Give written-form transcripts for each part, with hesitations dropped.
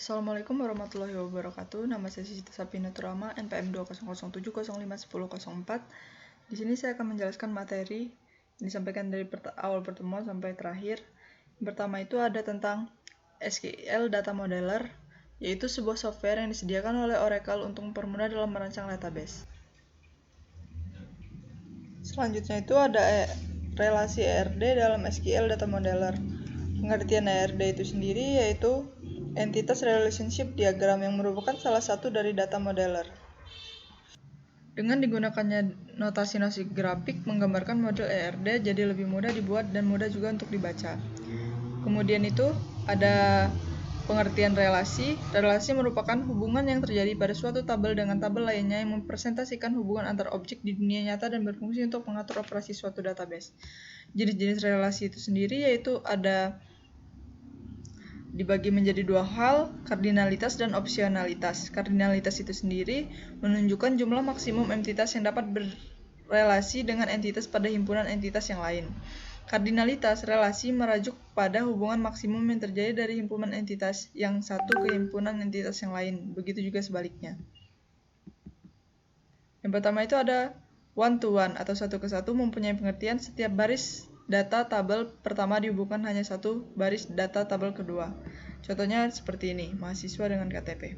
Assalamualaikum warahmatullahi wabarakatuh. Nama saya Siti Sapina Turama, NPM 20070051004. Di sini saya akan menjelaskan materi yang disampaikan dari awal pertemuan sampai terakhir. Yang pertama itu ada tentang SQL Data Modeler, yaitu sebuah software yang disediakan oleh Oracle untuk mempermudah dalam merancang database. Selanjutnya itu ada relasi ERD dalam SQL Data Modeler. Pengertian ERD itu sendiri yaitu entitas relationship diagram yang merupakan salah satu dari data modeler. Dengan digunakannya notasi grafik menggambarkan model ERD jadi lebih mudah dibuat dan mudah juga untuk dibaca. Kemudian itu ada pengertian relasi. Relasi merupakan hubungan yang terjadi pada suatu tabel dengan tabel lainnya yang mempresentasikan hubungan antar objek di dunia nyata dan berfungsi untuk mengatur operasi suatu database. Jenis-jenis relasi itu sendiri yaitu ada dibagi menjadi dua hal, kardinalitas dan opsionalitas. Kardinalitas itu sendiri menunjukkan jumlah maksimum entitas yang dapat berrelasi dengan entitas pada himpunan entitas yang lain. Kardinalitas relasi merajuk pada hubungan maksimum yang terjadi dari himpunan entitas yang satu ke himpunan entitas yang lain. Begitu juga sebaliknya. Yang pertama itu ada one-to-one atau satu ke satu, mempunyai pengertian setiap baris data tabel pertama dihubungkan hanya satu baris data tabel kedua. Contohnya seperti ini, mahasiswa dengan KTP.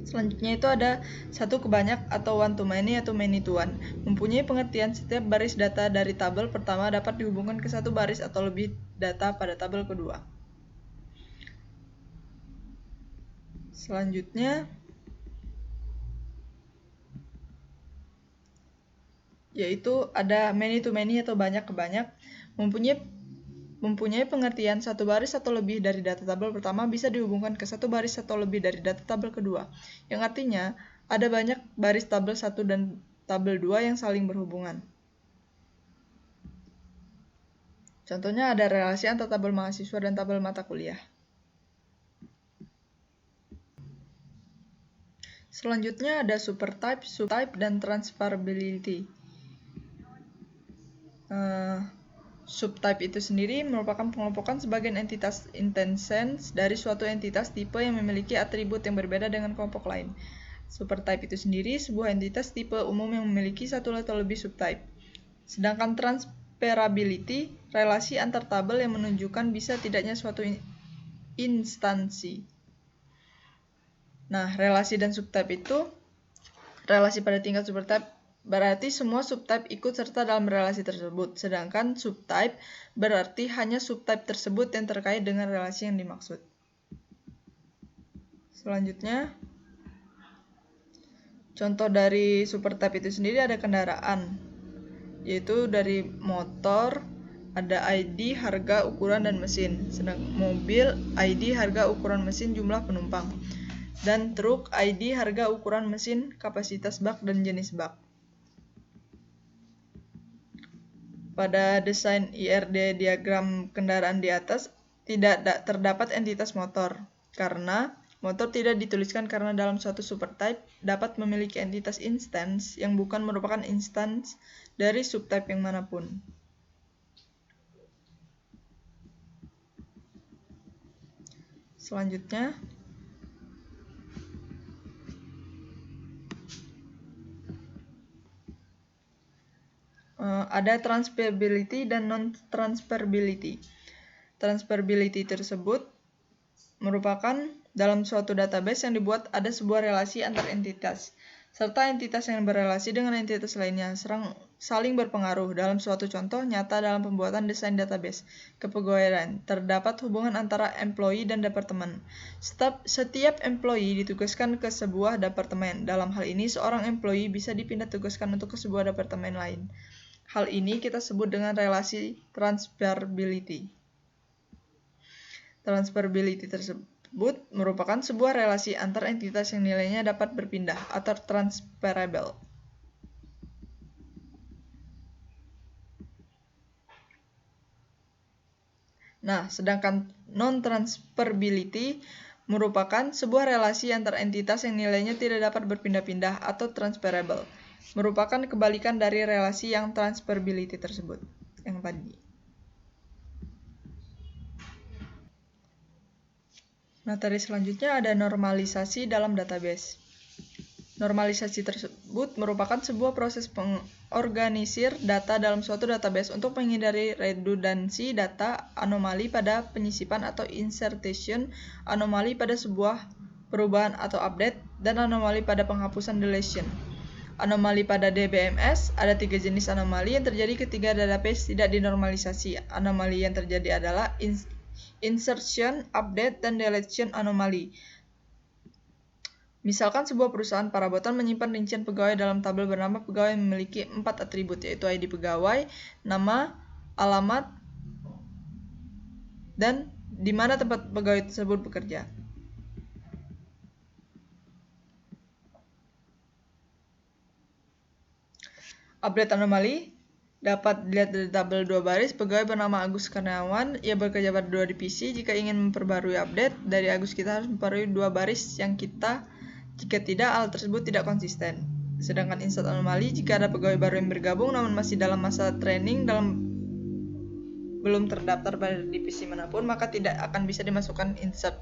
Selanjutnya itu ada satu ke banyak atau one to many atau many to one. Mempunyai pengertian setiap baris data dari tabel pertama dapat dihubungkan ke satu baris atau lebih data pada tabel kedua. Selanjutnya yaitu ada many to many atau banyak ke banyak. Mempunyai pengertian satu baris atau lebih dari data tabel pertama bisa dihubungkan ke satu baris atau lebih dari data tabel kedua, yang artinya ada banyak baris tabel 1 dan tabel 2 yang saling berhubungan. Contohnya ada relasi antar tabel mahasiswa dan tabel mata kuliah. Selanjutnya ada supertype, subtype, dan transferability. Subtype itu sendiri merupakan pengelompokan sebagian entitas instances dari suatu entitas tipe yang memiliki atribut yang berbeda dengan kelompok lain. Supertype itu sendiri sebuah entitas tipe umum yang memiliki satu atau lebih subtype. Sedangkan transferability relasi antar tabel yang menunjukkan bisa tidaknya suatu instansi. Nah, relasi dan subtype itu relasi pada tingkat supertype berarti semua subtype ikut serta dalam relasi tersebut, sedangkan subtype berarti hanya subtype tersebut yang terkait dengan relasi yang dimaksud. Selanjutnya, contoh dari supertype itu sendiri ada kendaraan, yaitu dari motor, ada ID, harga, ukuran, dan mesin. Sedangkan mobil, ID, harga, ukuran mesin, jumlah penumpang. Dan truk, ID, harga, ukuran mesin, kapasitas bak, dan jenis bak. Pada desain IRD diagram kendaraan di atas tidak terdapat entitas motor, karena motor tidak dituliskan karena dalam suatu supertype dapat memiliki entitas instance yang bukan merupakan instance dari subtype yang manapun. Selanjutnya, ada transferability dan non-transferability. Transferability tersebut merupakan dalam suatu database yang dibuat ada sebuah relasi antar entitas, serta entitas yang berrelasi dengan entitas lainnya saling berpengaruh. Dalam suatu contoh nyata dalam pembuatan desain database kepegawaian, terdapat hubungan antara employee dan departemen. Setiap employee ditugaskan ke sebuah departemen. Dalam hal ini, seorang employee bisa dipindah tugaskan untuk ke sebuah departemen lain. Hal ini kita sebut dengan relasi transferability. Transferability tersebut merupakan sebuah relasi antar entitas yang nilainya dapat berpindah atau transferable. Nah, sedangkan non-transferability merupakan sebuah relasi antar entitas yang nilainya tidak dapat berpindah-pindah atau transferable. Merupakan kebalikan dari relasi yang transferability tersebut, yang tadi. Materi selanjutnya ada normalisasi dalam database. Normalisasi tersebut merupakan sebuah proses pengorganisir data dalam suatu database untuk menghindari redundansi data, anomali pada penyisipan atau insertion, anomali pada sebuah perubahan atau update, dan anomali pada penghapusan deletion. Anomali pada DBMS, ada 3 jenis anomali yang terjadi ketika database tidak dinormalisasi. Anomali yang terjadi adalah insertion, update, dan deletion anomali. Misalkan sebuah perusahaan parabotan menyimpan rincian pegawai dalam tabel bernama pegawai yang memiliki 4 atribut, yaitu ID pegawai, nama, alamat, dan di mana tempat pegawai tersebut bekerja. Update anomali dapat dilihat dari tabel 2 baris. Pegawai bernama Agus Kurniawan, ia bekerja pada 2 divisi. Jika ingin memperbarui update dari Agus, kita harus memperbarui 2 baris yang jika tidak, hal tersebut tidak konsisten. Sedangkan insert anomali, jika ada pegawai baru yang bergabung namun masih dalam masa training belum terdaftar pada divisi manapun, maka tidak akan bisa dimasukkan insert.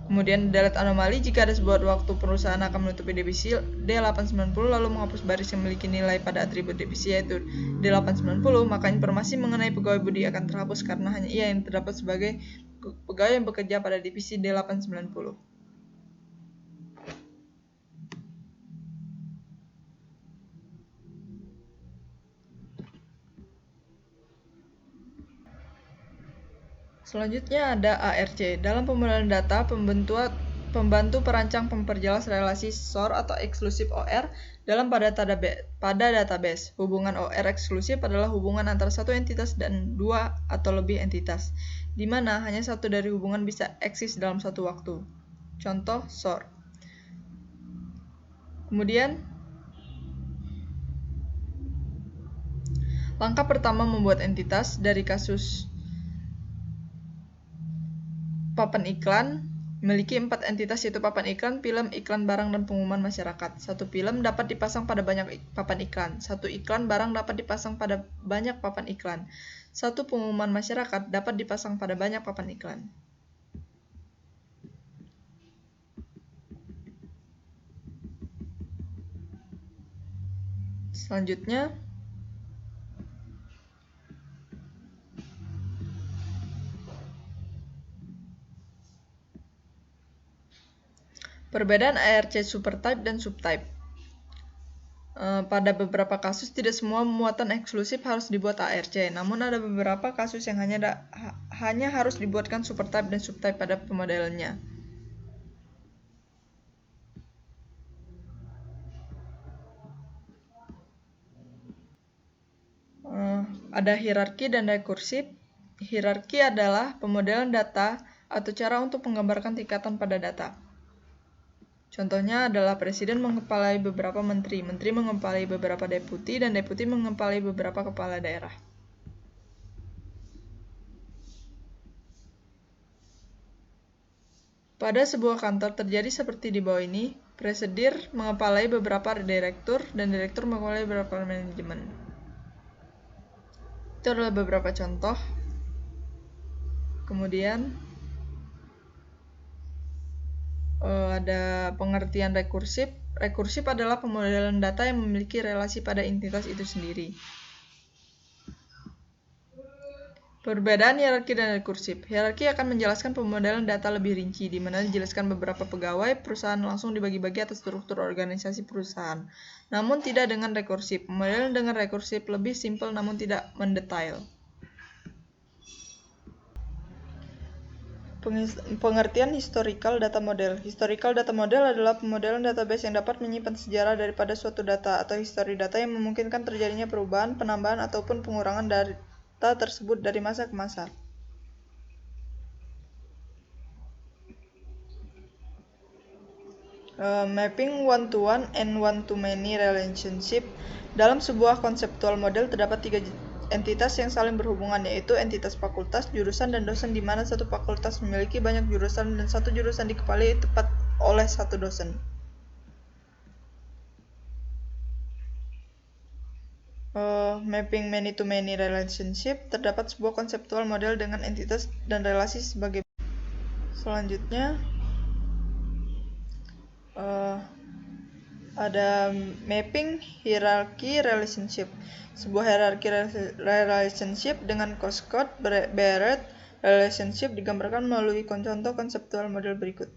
Kemudian delete anomali, jika ada sebuah waktu perusahaan akan menutupi divisi D890 lalu menghapus baris yang memiliki nilai pada atribut divisi yaitu D890, maka informasi mengenai pegawai Budi akan terhapus karena hanya ia yang terdapat sebagai pegawai yang bekerja pada divisi D890. Selanjutnya ada ARC. Dalam pemodelan data, pembantu perancang memperjelas relasi SOR atau eksklusif OR pada database. Hubungan OR eksklusif adalah hubungan antara satu entitas dan 2 atau lebih entitas, di mana hanya satu dari hubungan bisa eksis dalam satu waktu. Contoh SOR. Kemudian, langkah pertama membuat entitas. Dari kasus papan iklan memiliki 4 entitas, yaitu papan iklan, film, iklan barang, dan pengumuman masyarakat. Satu film dapat dipasang pada banyak papan iklan. Satu iklan barang dapat dipasang pada banyak papan iklan. Satu pengumuman masyarakat dapat dipasang pada banyak papan iklan. Selanjutnya, perbedaan ARC supertype dan subtype. Pada beberapa kasus, tidak semua muatan eksklusif harus dibuat ARC, namun ada beberapa kasus yang hanya harus dibuatkan supertype dan subtype pada pemodelannya. Ada hierarki dan rekursif. Hierarki adalah pemodelan data atau cara untuk menggambarkan tingkatan pada data. Contohnya adalah presiden mengepalai beberapa menteri, menteri mengepalai beberapa deputi, dan deputi mengepalai beberapa kepala daerah. Pada sebuah kantor terjadi seperti di bawah ini. Presidir mengepalai beberapa direktur, dan direktur mengepalai beberapa manajemen. Itu adalah beberapa contoh. Kemudian ada pengertian rekursif. Rekursif adalah pemodelan data yang memiliki relasi pada entitas itu sendiri. Perbedaan hierarki dan rekursif. Hierarki akan menjelaskan pemodelan data lebih rinci, di mana dijelaskan beberapa pegawai perusahaan langsung dibagi-bagi atas struktur organisasi perusahaan. Namun tidak dengan rekursif. Pemodelan dengan rekursif lebih simpel namun tidak mendetail. Pengertian historical data model. Historical data model adalah pemodelan database yang dapat menyimpan sejarah daripada suatu data atau histori data yang memungkinkan terjadinya perubahan, penambahan, ataupun pengurangan data tersebut dari masa ke masa. Mapping one-to-one and one-to-many relationship. Dalam sebuah konseptual model terdapat 3 entitas yang saling berhubungan, yaitu entitas fakultas, jurusan, dan dosen, di mana satu fakultas memiliki banyak jurusan dan satu jurusan dikepalai tepat oleh satu dosen. Mapping many-to-many relationship. Terdapat sebuah konseptual model dengan entitas dan relasi sebagai Selanjutnya ada mapping hierarchy relationship. Sebuah hierarchy relationship dengan Coscott-Barrett relationship digambarkan melalui contoh konseptual model berikut.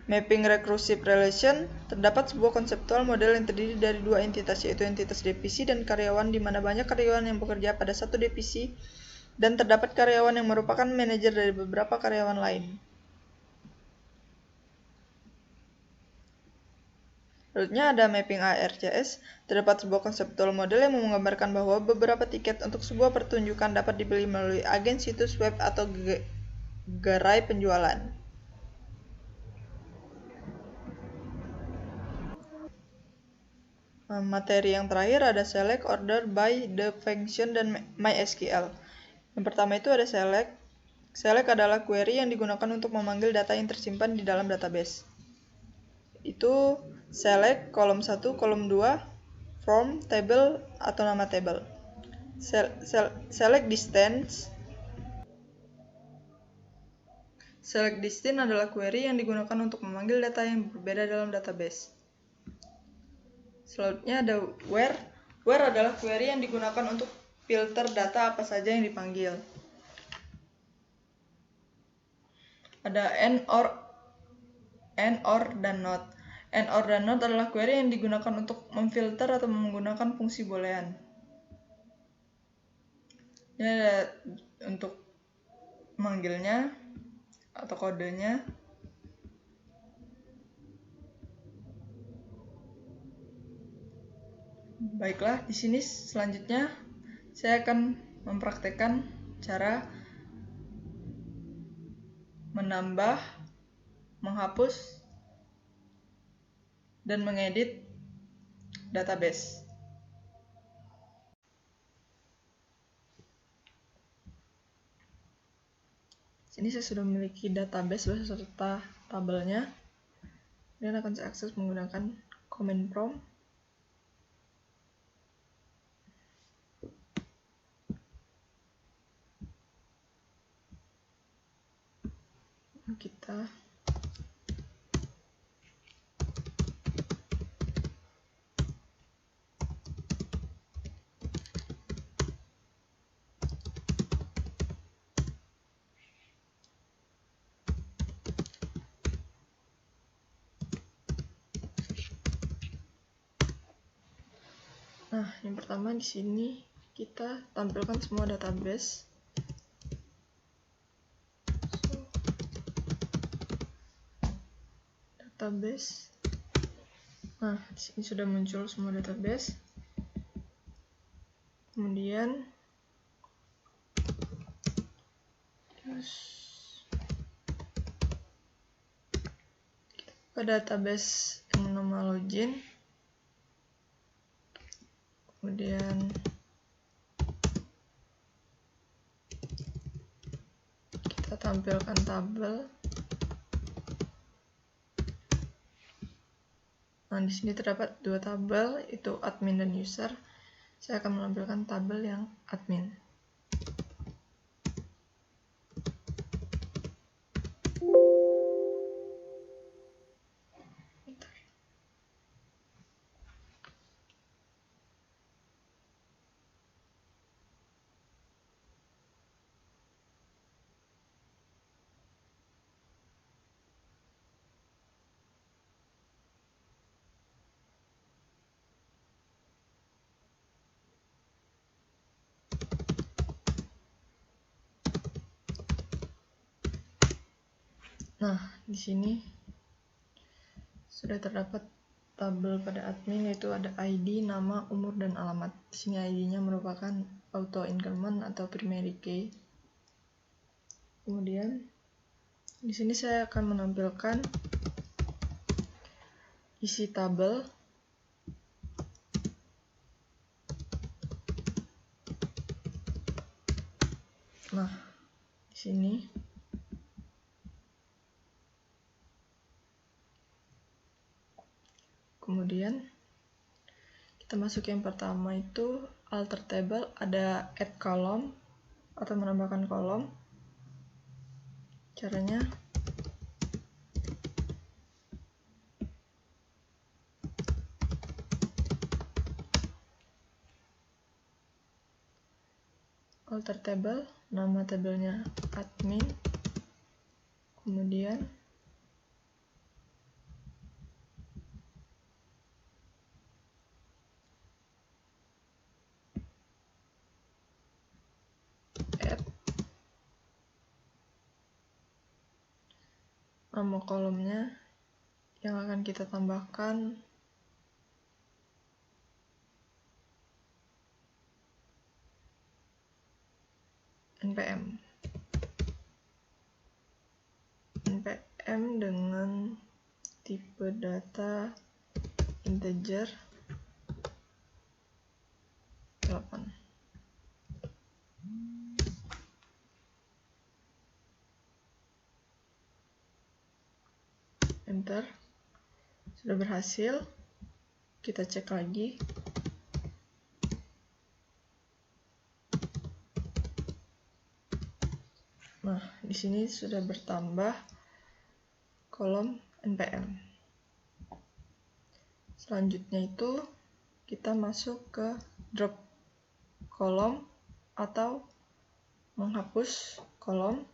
Mapping recursive relation, terdapat sebuah konseptual model yang terdiri dari dua entitas, yaitu entitas divisi dan karyawan, di mana banyak karyawan yang bekerja pada satu divisi dan terdapat karyawan yang merupakan manajer dari beberapa karyawan lain. Selanjutnya ada mapping ARCS, terdapat sebuah konseptual model yang menggambarkan bahwa beberapa tiket untuk sebuah pertunjukan dapat dibeli melalui agen situs web atau gerai penjualan. Materi yang terakhir ada select, order, by, the function, dan MySQL. Yang pertama itu ada select. Select adalah query yang digunakan untuk memanggil data yang tersimpan di dalam database. Itu select kolom 1, kolom 2, from, table, atau nama table. Select distance. Select distance adalah query yang digunakan untuk memanggil data yang berbeda dalam database. Selanjutnya ada where. Where adalah query yang digunakan untuk filter data apa saja yang dipanggil. Ada and, or, dan not. And, or, dan not adalah query yang digunakan untuk memfilter atau menggunakan fungsi boolean. Ini ada untuk manggilnya atau kodenya. Baiklah, di sini selanjutnya saya akan mempraktekkan cara menambah, menghapus, dan mengedit database. Sini saya sudah memiliki database beserta tabelnya. Dan akan saya akses menggunakan command prompt. Kita yang pertama di sini kita tampilkan semua database. Di sini sudah muncul semua database. Kemudian ke database yang nama login. Kemudian kita tampilkan tabel. Di sini terdapat dua tabel, itu admin dan user. Saya akan menampilkan tabel yang admin. Di sini sudah terdapat tabel pada admin, yaitu ada ID, nama, umur, dan alamat. Di sini ID-nya merupakan auto increment atau primary key. Kemudian di sini saya akan menampilkan isi tabel. Di sini kemudian kita masuk yang pertama, itu alter table, ada add column. atau menambahkan kolom. Caranya alter table, nama tabelnya admin, kemudian add, nama kolomnya yang akan kita tambahkan npm dengan tipe data integer 8. Enter. Sudah berhasil. Kita cek lagi. Nah, di sini sudah bertambah kolom npm. Selanjutnya itu kita masuk ke drop kolom atau menghapus kolom.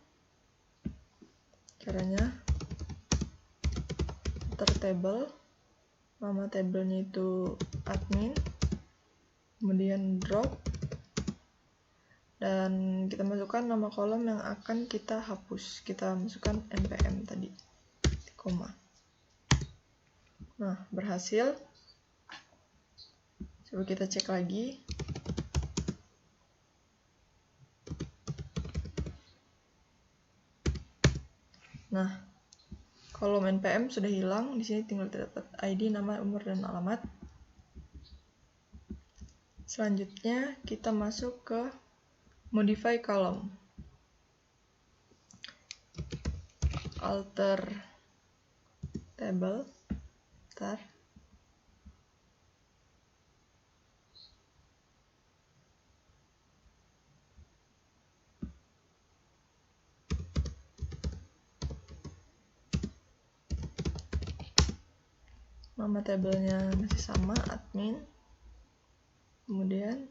Caranya alter table, nama tabelnya itu admin, kemudian drop, dan kita masukkan nama kolom yang akan kita hapus. Kita masukkan npm tadi, koma. Nah, berhasil. Coba kita cek lagi. Nah, kolom npm sudah hilang. Di sini tinggal terdapat ID, nama, umur, dan alamat. Selanjutnya kita masuk ke modify column. Alter table, nama tabelnya masih sama, admin. Kemudian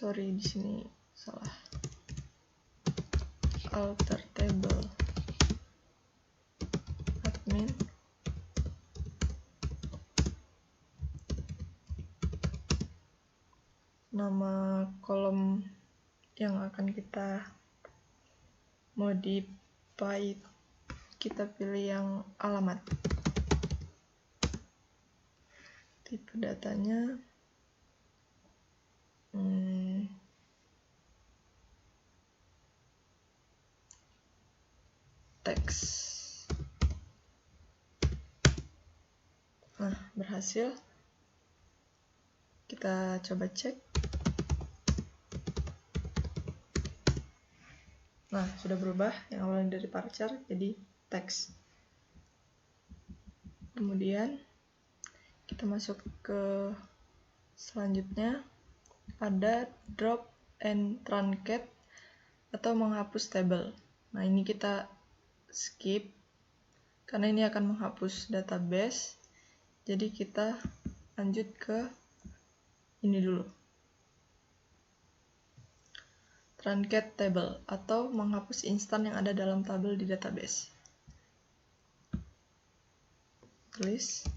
di sini salah. Alter table admin, nama kolom yang akan kita modify, kita pilih yang alamat. Tipe datanya teks. Nah, berhasil. Kita coba cek. Nah, sudah berubah. Yang awalnya dari varchar jadi teks. Kemudian kita masuk ke selanjutnya, ada drop and truncate atau menghapus tabel. Nah, ini kita skip karena ini akan menghapus database. Jadi kita lanjut ke ini dulu. Truncate table atau menghapus instan yang ada dalam tabel di database. Tulis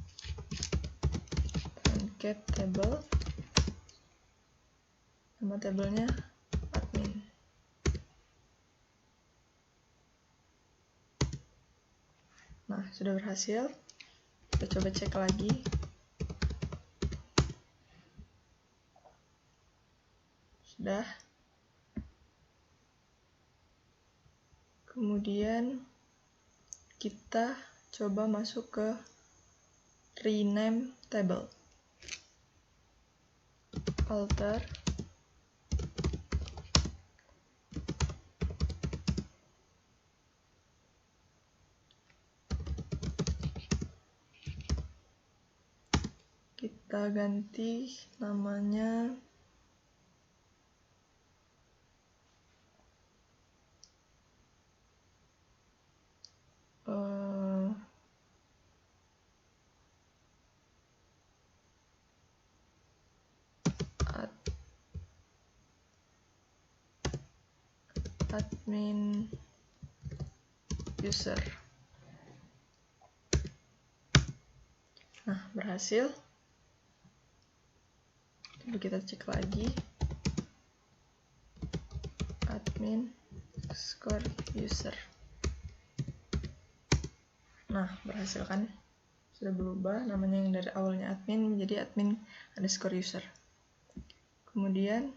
truncate table, nama tabelnya admin. Nah, sudah berhasil. Kita coba cek lagi. Sudah. Kemudian kita coba masuk ke rename table. Alter kita ganti namanya admin user. Nah, berhasil. Coba kita cek lagi. Admin underscore user. Nah, berhasil kan? Sudah berubah namanya yang dari awalnya admin menjadi admin underscore user. Kemudian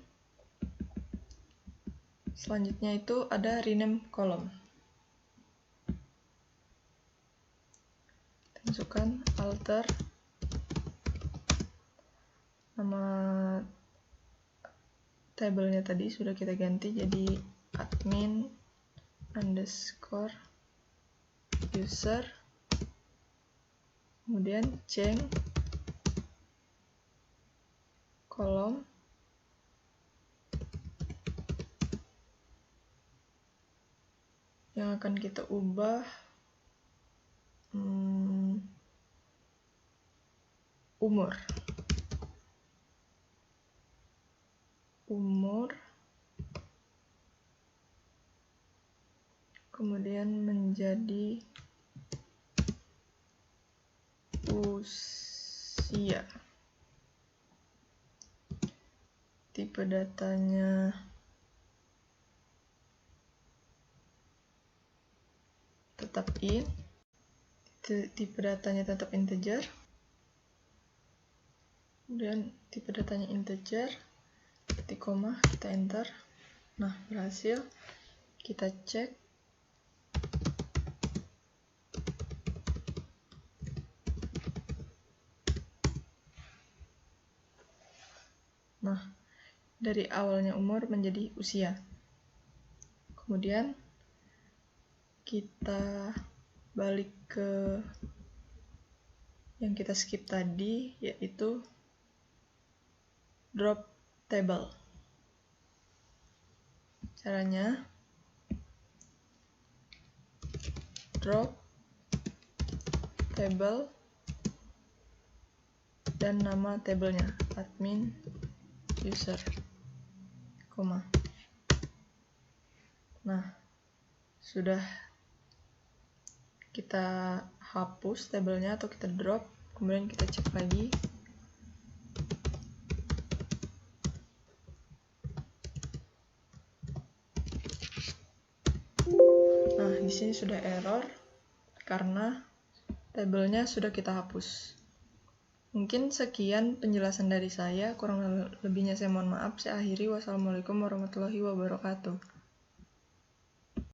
selanjutnya itu ada rename column. Masukkan alter nama tabelnya tadi sudah kita ganti jadi admin underscore user, kemudian change kolom yang akan kita ubah umur, kemudian menjadi usia. Tipe datanya tetap int, tipe datanya tetap integer, kemudian tipe datanya integer, ketik koma, kita enter. Nah, berhasil. Kita cek. Nah, dari awalnya umur menjadi usia. Kemudian kita balik ke yang kita skip tadi, yaitu drop table. Caranya drop table dan nama tabelnya admin user, koma. Nah, sudah kita hapus tabelnya atau kita drop, kemudian kita cek lagi. Nah, di sini sudah error karena tabelnya sudah kita hapus. Mungkin sekian penjelasan dari saya, kurang lebihnya saya mohon maaf. Saya akhiri. Wassalamualaikum warahmatullahi wabarakatuh.